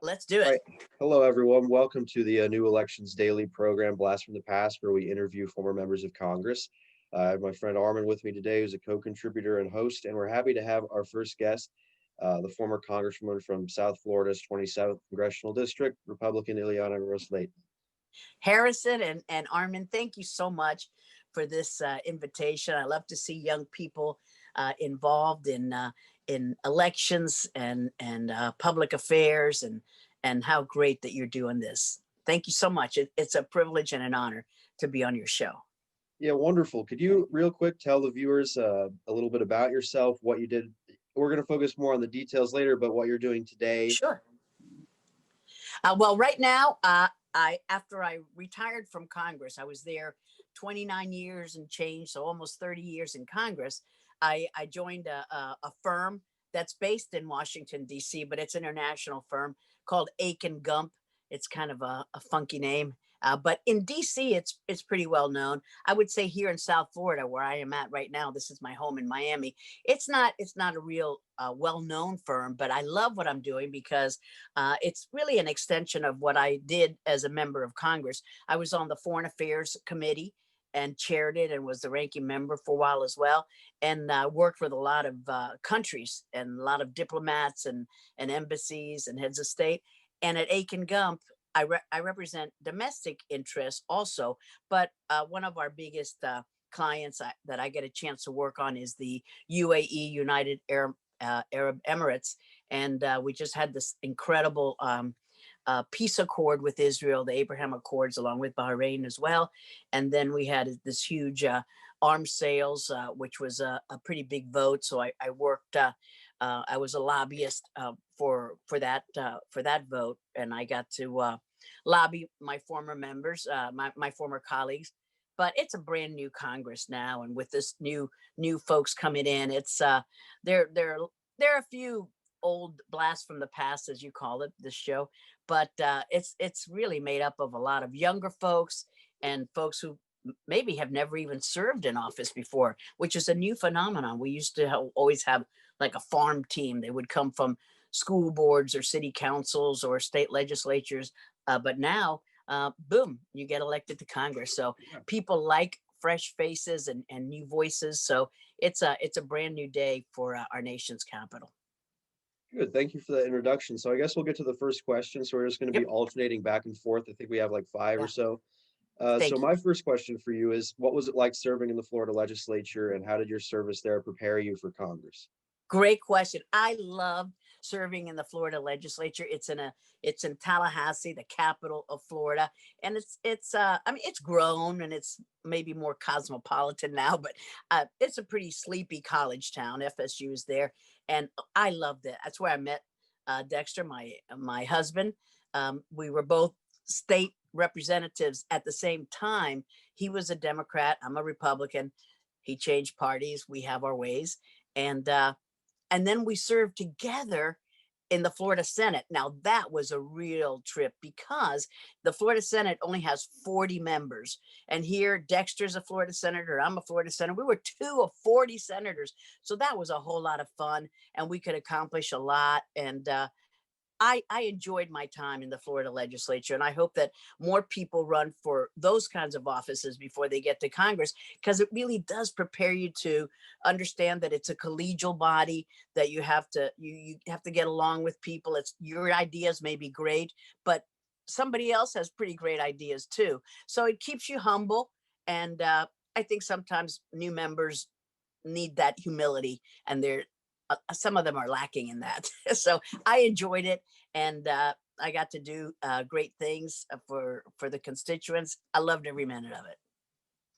Let's do All it. right. Hello, everyone. Welcome to the New Elections Daily program, Blast from the Past, where we interview former members of Congress. I have my friend Armin with me today, who's a co-contributor and host, and we're happy to have our first guest, the former Congresswoman from South Florida's 27th Congressional District, Republican Ileana Ros-Lehtinen. Harrison and Armin, thank you so much for this invitation. I love to see young people involved in elections and public affairs, and how great that you're doing this. Thank you so much. It's a privilege and an honor to be on your show. Yeah, wonderful. Could you real quick tell the viewers a little bit about yourself, what you did? We're going to focus more on the details later, but what you're doing today. Sure. Well, right now, after I retired from Congress, I was there 29 years and change, so almost 30 years in Congress. I joined a firm that's based in Washington, D.C., but it's an international firm called Aiken Gump. It's kind of a funky name. But in DC, it's pretty well known. I would say here in South Florida, where I am at right now, this is my home in Miami. It's not a real well-known firm, but I love what I'm doing because it's really an extension of what I did as a member of Congress. I was on the Foreign Affairs Committee and chaired it and was the ranking member for a while as well, and worked with a lot of countries and a lot of diplomats and embassies and heads of state. And at Aiken Gump, I represent domestic interests also, but one of our biggest clients that I get a chance to work on is the UAE, United Arab Emirates. And we just had this incredible peace accord with Israel, the Abraham Accords, along with Bahrain as well. And then we had this huge arms sales, which was a pretty big vote. So I worked, I was a lobbyist for that vote, and I got to lobby my former members, my former colleagues. But it's a brand new Congress now, and with this new folks coming in, it's there are a few old blasts from the past, as you call it, this show, but it's really made up of a lot of younger folks and folks who maybe have never even served in office before, which is a new phenomenon. We used to always have like a farm team. They would come from school boards or city councils or state legislatures, but now, boom, you get elected to Congress. So people like fresh faces and new voices. So it's a brand new day for our nation's capital. Good. Thank you for that introduction. So I guess we'll get to the first question. So we're just going to be alternating back and forth. I think we have like five or so. So my first question for you is, what was it like serving in the Florida legislature, and how did your service there prepare you for Congress? Great question. I loved serving in the Florida legislature. It's in Tallahassee, the capital of Florida, and I mean, it's grown and it's maybe more cosmopolitan now, but it's a pretty sleepy college town. FSU is there, and I loved it. That's where I met Dexter, my husband. We were both state representatives at the same time. He was a Democrat. I'm a Republican. He changed parties. We have our ways, and then we served together in the Florida Senate. Now, that was a real trip because the Florida Senate only has 40 members. And here, Dexter's a Florida senator. I'm a Florida senator. We were 2 of 40 senators. So that was a whole lot of fun, and we could accomplish a lot. And I enjoyed my time in the Florida legislature, and I hope that more people run for those kinds of offices before they get to Congress, because it really does prepare you to understand that it's a collegial body, that you have to get along with people. It's your ideas may be great, but somebody else has pretty great ideas too. So it keeps you humble, and I think sometimes new members need that humility, and some of them are lacking in that. So I enjoyed it, and I got to do great things for the constituents. I loved every minute of it.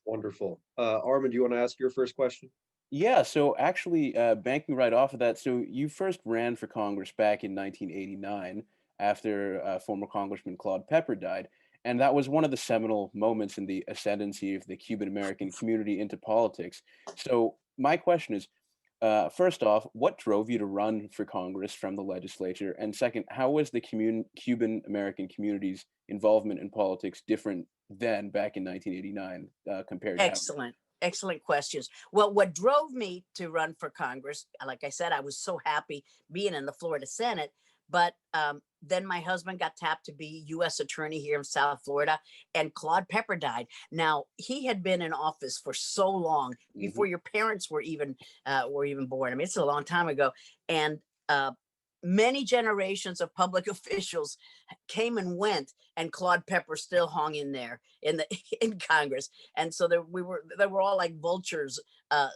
Wonderful. Armin, do you want to ask your first question? Yeah, so actually, banking right off of that, so you first ran for Congress back in 1989 after former Congressman Claude Pepper died. And that was one of the seminal moments in the ascendancy of the Cuban-American community into politics. So my question is, first off, what drove you to run for Congress from the legislature? And second, how was the Cuban-American community's involvement in politics different then, back in 1989, compared to Excellent questions. Well, what drove me to run for Congress, like I said, I was so happy being in the Florida Senate, But then my husband got tapped to be U.S. attorney here in South Florida, and Claude Pepper died. Now, he had been in office for so long before your parents were even born. I mean, it's a long time ago, and many generations of public officials came and went, and Claude Pepper still hung in there in the in Congress. And so they were all like vultures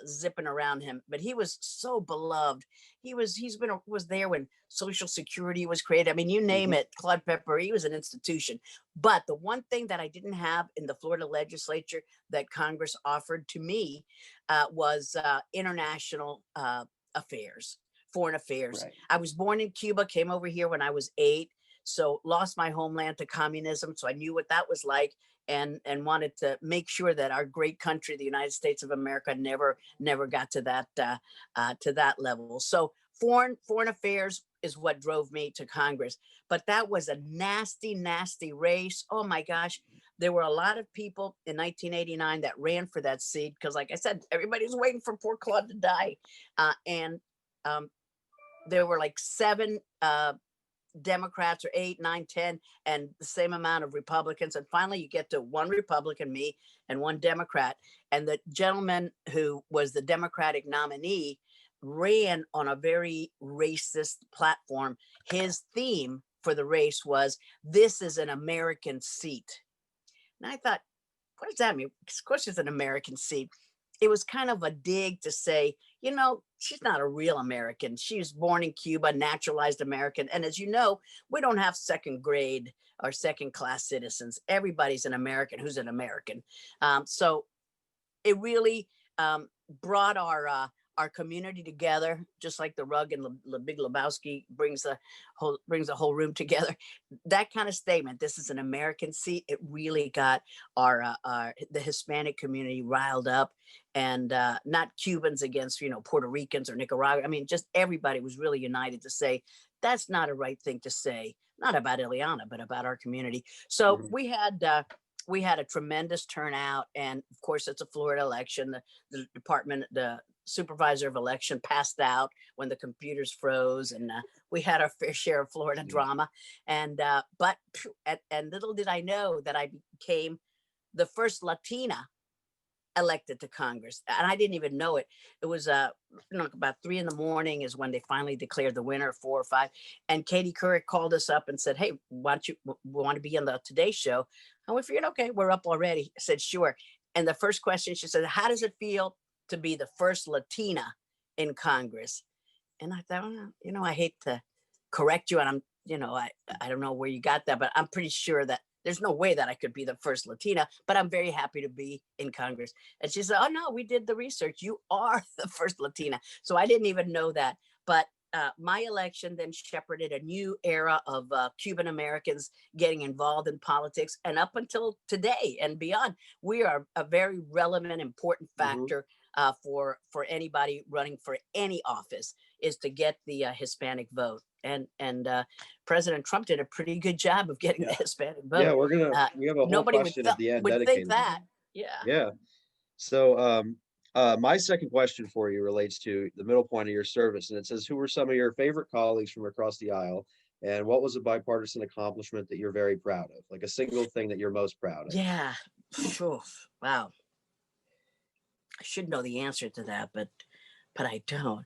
zipping around him. But he was so beloved. Was there when Social Security was created. I mean, you name it, Claude Pepper, he was an institution. But the one thing that I didn't have in the Florida legislature that Congress offered to me was international affairs. Foreign affairs. Right. I was born in Cuba, came over here when I was 8, so lost my homeland to communism. So I knew what that was like, and wanted to make sure that our great country, the United States of America, never got to that level. So foreign affairs is what drove me to Congress. But that was a nasty, nasty race. Oh my gosh. There were a lot of people in 1989 that ran for that seat because, like I said, everybody's waiting for poor Claude to die. And there were like 7 Democrats, or 8, 9, 10, and the same amount of Republicans. And finally, you get to 1 Republican, me, and 1 Democrat. And the gentleman who was the Democratic nominee ran on a very racist platform. His theme for the race was, "This is an American seat." And I thought, what does that mean? Of course, it's an American seat. It was kind of a dig to say, she's not a real American. She was born in Cuba, naturalized American. And as you know, we don't have second grade or second class citizens. Everybody's an American who's an American. So it really brought our community together, just like the rug and the Big Lebowski brings the whole room together. That kind of statement, "This is an American seat," it really got the Hispanic community riled up, and not Cubans against Puerto Ricans or Nicaragua. I mean, just everybody was really united to say that's not a right thing to say, not about Ileana, but about our community. So we had a tremendous turnout, and of course, it's a Florida election. The supervisor of election passed out when the computers froze, and we had our fair share of Florida drama. And and little did I know that I became the first Latina elected to Congress, and I didn't even know it. It was about 3 a.m. is when they finally declared the winner, 4 or 5. And Katie Couric called us up and said, "Hey, want to be on the Today Show?" And we figured, okay, we're up already. I said, "Sure." And the first question, she said, "How does it feel to be the first Latina in Congress?" And I thought, I hate to correct you, and I don't know where you got that, but I'm pretty sure that there's no way that I could be the first Latina, but I'm very happy to be in Congress. And she said, "Oh no, we did the research. You are the first Latina." So I didn't even know that. But my election then shepherded a new era of Cuban-Americans getting involved in politics. And up until today and beyond, we are a very relevant, important factor for anybody running for any office, is to get the Hispanic vote. And President Trump did a pretty good job of getting the Hispanic vote. Yeah, we have a whole Nobody question at the end would dedicated think to that. Yeah. Yeah. So my second question for you relates to the middle point of your service, and it says, who were some of your favorite colleagues from across the aisle, and what was a bipartisan accomplishment that you're very proud of? Like a single thing that you're most proud of. Yeah. Phew. Wow. I should know the answer to that, but I don't.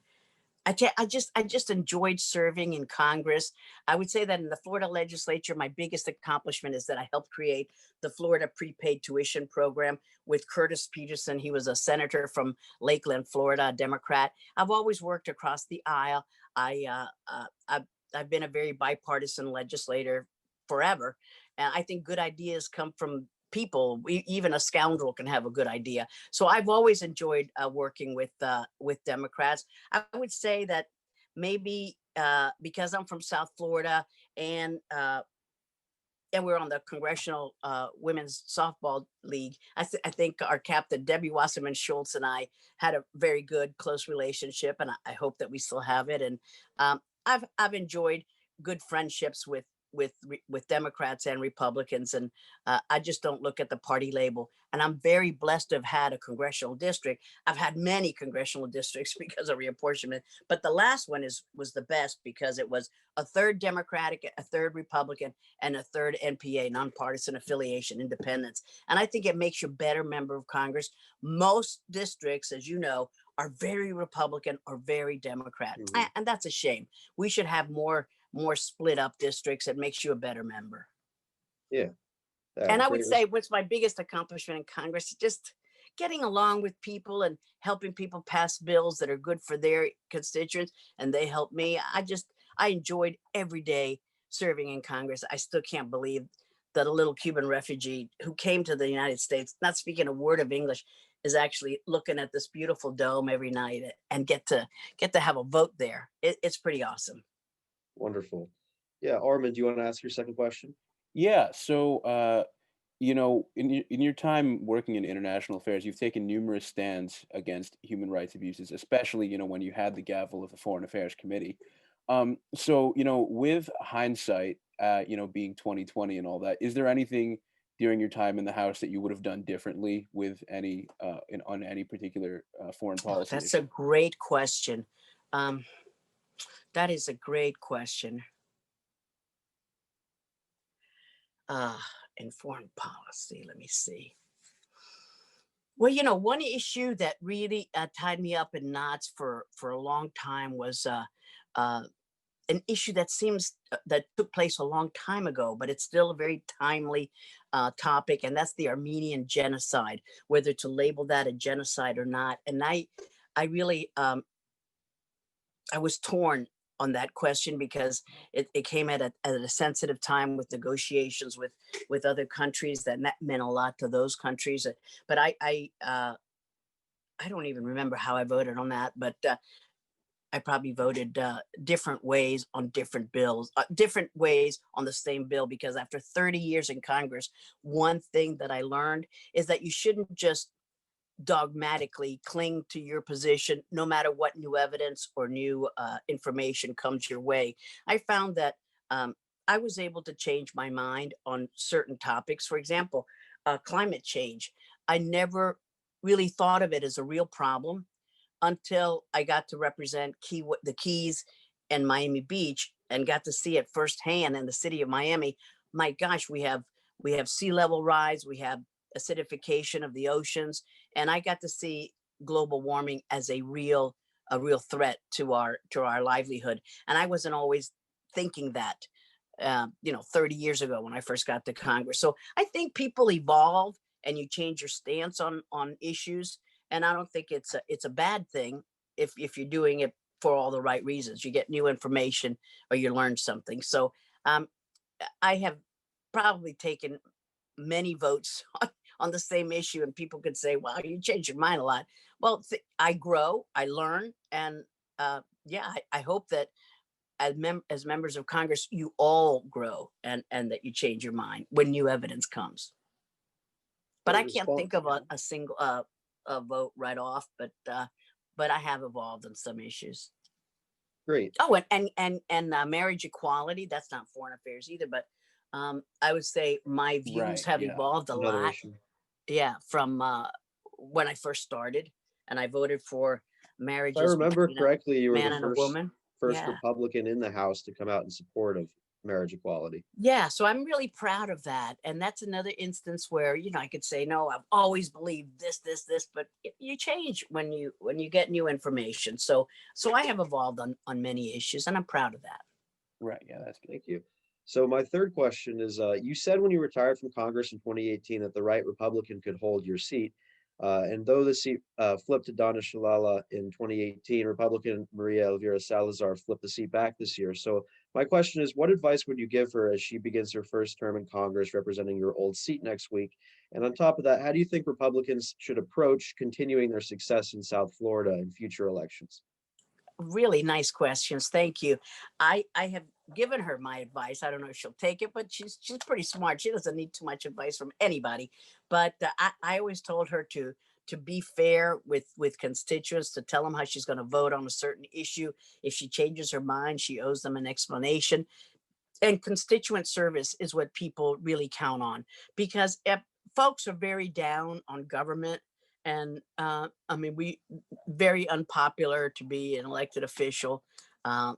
I just enjoyed serving in Congress. I would say that in the Florida legislature, my biggest accomplishment is that I helped create the Florida prepaid tuition program with Curtis Peterson. He was a senator from Lakeland, Florida, a Democrat. I've always worked across the aisle. I've been a very bipartisan legislator forever, and I think good ideas come from people. Even a scoundrel can have a good idea. So I've always enjoyed working with Democrats. I would say that maybe because I'm from South Florida, and we're on the Congressional Women's Softball League, I think our captain, Debbie Wasserman Schultz, and I had a very good, close relationship, and I hope that we still have it. And I've enjoyed good friendships with with Democrats and Republicans, and I just don't look at the party label. And I'm very blessed to have had a congressional district. I've had many congressional districts because of reapportionment, but the last one was the best because it was a third Democratic, a third Republican, and a third NPA, nonpartisan affiliation, independence. And I think it makes you a better member of Congress. Most districts, as you know, are very Republican or very Democrat, and that's a shame. We should have more split up districts. It makes you a better member. Yeah. And I would say what's my biggest accomplishment in Congress is just getting along with people and helping people pass bills that are good for their constituents, and they help me. I enjoyed every day serving in Congress. I still can't believe that a little Cuban refugee who came to the United States, not speaking a word of English, is actually looking at this beautiful dome every night and get to have a vote there. It's pretty awesome. Wonderful. Yeah, Armin, do you want to ask your second question? Yeah. So, in your time working in international affairs, you've taken numerous stands against human rights abuses, especially, when you had the gavel of the Foreign Affairs Committee. So, with hindsight, being 2020 and all that, is there anything during your time in the House that you would have done differently with any on any particular foreign policy That's issue? a great question. That is a great question. In foreign policy, let me see. Well, one issue that really tied me up in knots for a long time was an issue that seems that took place a long time ago, but it's still a very timely topic, and that's the Armenian genocide. Whether to label that a genocide or not, and I really I was torn on that question because it came at a sensitive time with negotiations with other countries that meant a lot to those countries. But I don't even remember how I voted on that, but I probably voted different ways on different bills, different ways on the same bill, because after 30 years in Congress, one thing that I learned is that you shouldn't just dogmatically cling to your position no matter what new evidence or new information comes your way. I found that I was able to change my mind on certain topics. For example, climate change. I never really thought of it as a real problem until I got to represent the Keys and Miami Beach and got to see it firsthand in the city of Miami. My gosh, we have sea level rise, we have acidification of the oceans, and I got to see global warming as a real threat to our livelihood. And I wasn't always thinking that 30 years ago when I first got to Congress. So I think people evolve and you change your stance on issues, and I don't think it's a bad thing if you're doing it for all the right reasons. You get new information or you learn something. So I have probably taken many votes on the same issue, and people could say, wow, you change your mind a lot. Well, I grow, I learn, and I hope that as members of Congress, you all grow and that you change your mind when new evidence comes. But I can't think of a single a vote right off, but I have evolved on some issues. Great. Oh, and marriage equality, that's not foreign affairs either, but I would say my views have evolved a Another lot. issue. Yeah, from when I first started, and I voted for marriages. If I remember between correctly, you were man the and a woman. first Yeah. Republican in the House to come out in support of marriage equality. Yeah, so I'm really proud of that. And that's another instance where, I could say, no, I've always believed this, but you change when you get new information. So I have evolved on many issues, and I'm proud of that. Right. Yeah, that's good. Thank you. So my third question is, you said when you retired from Congress in 2018 that the right Republican could hold your seat. And though the seat flipped to Donna Shalala in 2018, Republican Maria Elvira Salazar flipped the seat back this year. So my question is, what advice would you give her as she begins her first term in Congress representing your old seat next week? And on top of that, how do you think Republicans should approach continuing their success in South Florida in future elections? Really nice questions. Thank you. I have given her my advice. I don't know if she'll take it, but she's pretty smart. She doesn't need too much advice from anybody. But I always told her to be fair with constituents, to tell them how she's going to vote on a certain issue. If she changes her mind, she owes them an explanation. And constituent service is what people really count on, because if folks are very down on government, and I mean, we very unpopular to be an elected official. Uh,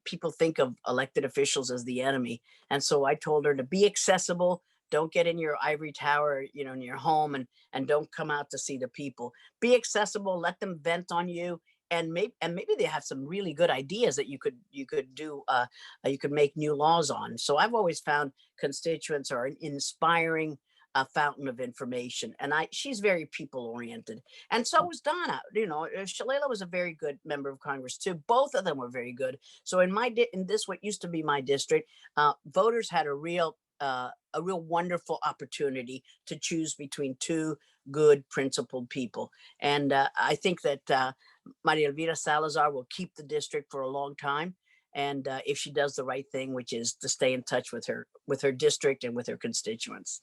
People think of elected officials as the enemy. And so I told her to be accessible. Don't get in your ivory tower, in your home, and don't come out to see the people. Be accessible, let them vent on you. And maybe they have some really good ideas that you could do, you could make new laws on. So I've always found constituents are an inspiring fountain of information, and she's very people oriented, and so was Donna. Shalala was a very good member of Congress too. Both of them were very good. So in this what used to be my district, voters had a real wonderful opportunity to choose between two good principled people, and I think that Maria Elvira Salazar will keep the district for a long time. And if she does the right thing, which is to stay in touch with her district and with her constituents.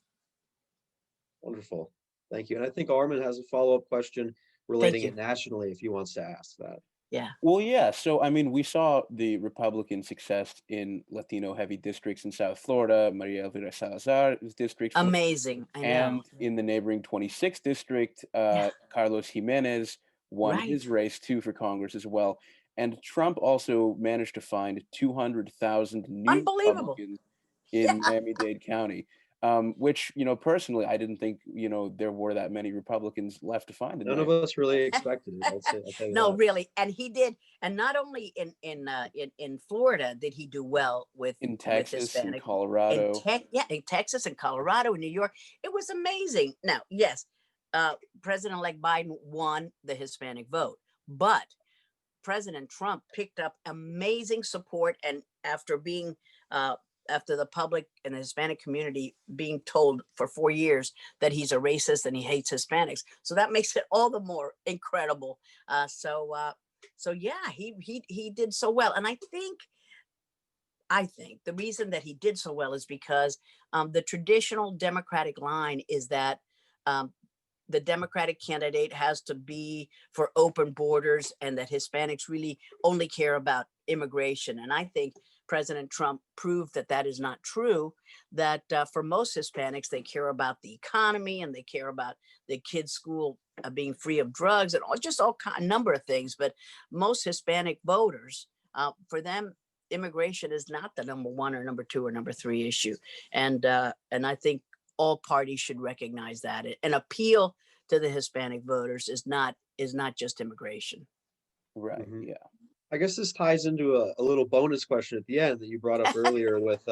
Wonderful. Thank you. And I think Armin has a follow-up question relating it nationally if he wants to ask that. Yeah. Well, yeah. So, I mean, we saw the Republican success in Latino heavy districts in South Florida, Maria Elvira Salazar's district. Amazing. I know. And in the neighboring 26th district, Carlos Jimenez won his race too for Congress as well. And Trump also managed to find 200,000 new Republicans in Miami-Dade County. Which, personally, I didn't think, there were that many Republicans left to find. None of us really expected it. I'll tell you No, that. really. And he did. And not only in Florida did he do well with Texas with and Colorado. In Texas and Colorado and New York. It was amazing. Now, yes, President-elect Biden won the Hispanic vote, but President Trump picked up amazing support. And after the public and the Hispanic community being told for 4 years that he's a racist and he hates Hispanics. So that makes it all the more incredible. So yeah, he did so well. And I think the reason that he did so well is because the traditional Democratic line is that the Democratic candidate has to be for open borders and that Hispanics really only care about immigration. And I think President Trump proved that that is not true, that for most Hispanics, they care about the economy and they care about the kids' school being free of drugs and a number of things. But most Hispanic voters, for them, immigration is not the number one or number two or number three issue. And I think all parties should recognize that. An appeal to the Hispanic voters is not just immigration. Right. Mm-hmm. Yeah. I guess this ties into a little bonus question at the end that you brought up earlier with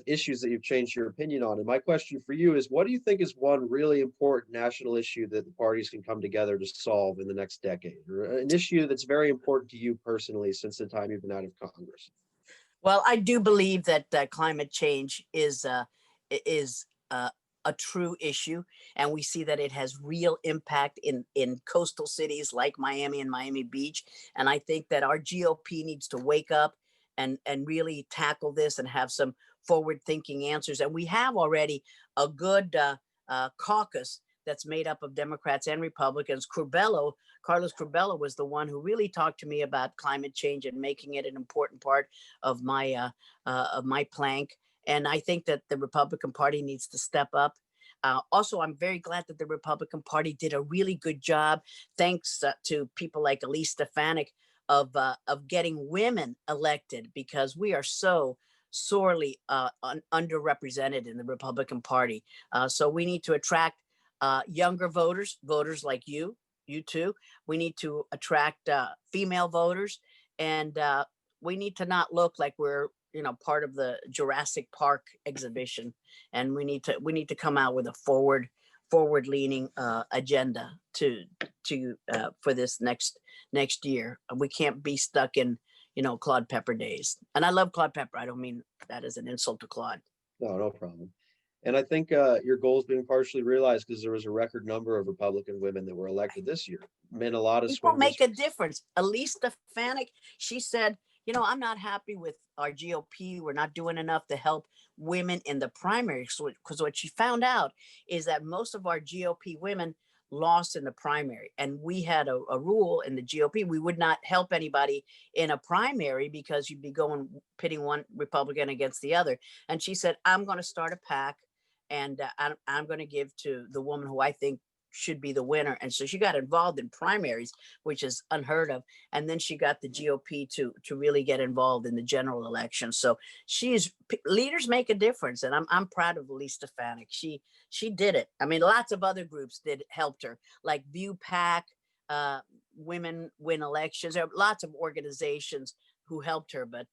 issues that you've changed your opinion on. And my question for you is, what do you think is one really important national issue that the parties can come together to solve in the next decade, or an issue that's very important to you personally since the time you've been out of Congress? Well, I do believe that climate change is a true issue, and we see that it has real impact in coastal cities like Miami and Miami Beach. And I think that our GOP needs to wake up and really tackle this and have some forward-thinking answers. And we have already a good caucus that's made up of Democrats and Republicans. Carlos Curbelo was the one who really talked to me about climate change and making it an important part of my plank. And I think that the Republican Party needs to step up. Also, I'm very glad that the Republican Party did a really good job, thanks to people like Elise Stefanik, of getting women elected, because we are so sorely underrepresented in the Republican Party. So we need to attract younger voters like you too. We need to attract female voters, and we need to not look like we're part of the Jurassic Park exhibition, and we need to come out with a forward leaning agenda for this next year. We can't be stuck in Claude Pepper days. And I love Claude Pepper. I don't mean that as an insult to Claude. No problem. And I think your goals being partially realized because there was a record number of Republican women that were elected this year. Men, a lot of people make districts. a difference. Elise Stefanik, she said, I'm not happy with our GOP. We're not doing enough to help women in the primary. Because what she found out is that most of our GOP women lost in the primary. And we had a rule in the GOP, we would not help anybody in a primary because you'd be pitting one Republican against the other. And she said, I'm going to start a PAC, and I'm going to give to the woman who I think should be the winner. And so she got involved in primaries, which is unheard of. And then she got the GOP to really get involved in the general election. So leaders make a difference. And I'm proud of Elise Stefanik. She did it. I mean, lots of other groups helped her, like View PAC, Women Win Elections. There are lots of organizations who helped her, but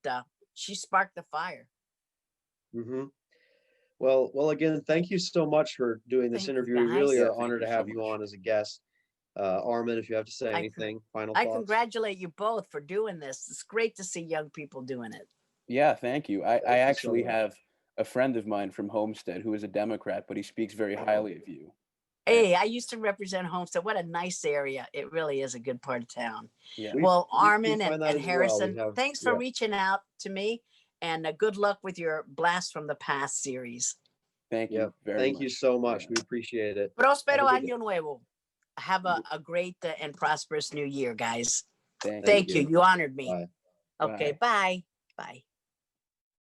she sparked the fire. Mm-hmm. Well, again, thank you so much for doing this interview. We really are honored to have you on as a guest. Armin, if you have to say anything, final thoughts. I congratulate you both for doing this. It's great to see young people doing it. Yeah, thank you. I actually have a friend of mine from Homestead who is a Democrat, but he speaks very highly of you. Hey, I used to represent Homestead. What a nice area. It really is a good part of town. Yeah. Well, Armin and well. Harrison, thanks for reaching out to me, and good luck with your Blast from the Past series. Thank you very Thank much. you so much. We appreciate it. Próspero año nuevo. Have a great and prosperous new year, guys. Thank you. You honored me. Bye. Okay, bye. Bye.